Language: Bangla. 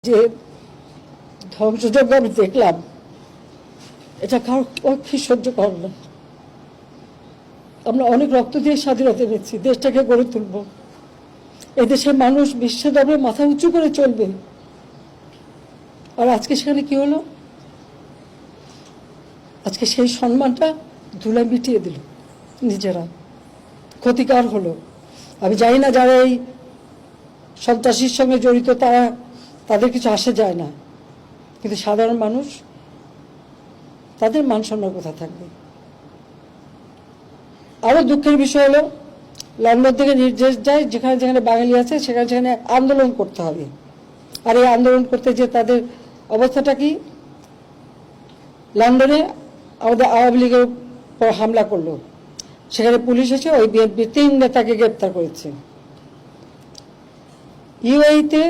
যে ধ্বংসযজ্ঞ আমি দেখলাম, এটা কারো পক্ষে সহ্য কর না। আমরা অনেক রক্ত দিয়ে স্বাধীনতা এনেছি, দেশটাকে গড়ে তুলব। এদেশের মানুষ বিশ্ব দরবারে মাথা উঁচু করে চলবে। আর আজকে সেখানে কি হলো? আজকে সেই সম্মানটা ধুলায় মিটিয়ে দিল নিজেরা, ক্ষতিকার হলো। আমি জানি না যারা এই সন্ত্রাসীর সঙ্গে জড়িত তাদের কিছু আসে যায় না, কিন্তু সাধারণ মানুষ, তাদের মান সম্মান কোথা থাকবে? আরো দুঃখের বিষয় হলো, লন্ডন থেকে নির্দেশ যায় যেখানে যেখানে বাঙালি আছে সেখানে সেখানে আন্দোলন করতে হবে। আর এই আন্দোলন করতে যে তাদের অবস্থাটা কি? লন্ডনে আমাদের আওয়ামী লীগের উপর হামলা করলো, সেখানে পুলিশ এসে ওই বিএনপির 3 নেতাকে গ্রেপ্তার করেছে। ইউএইতে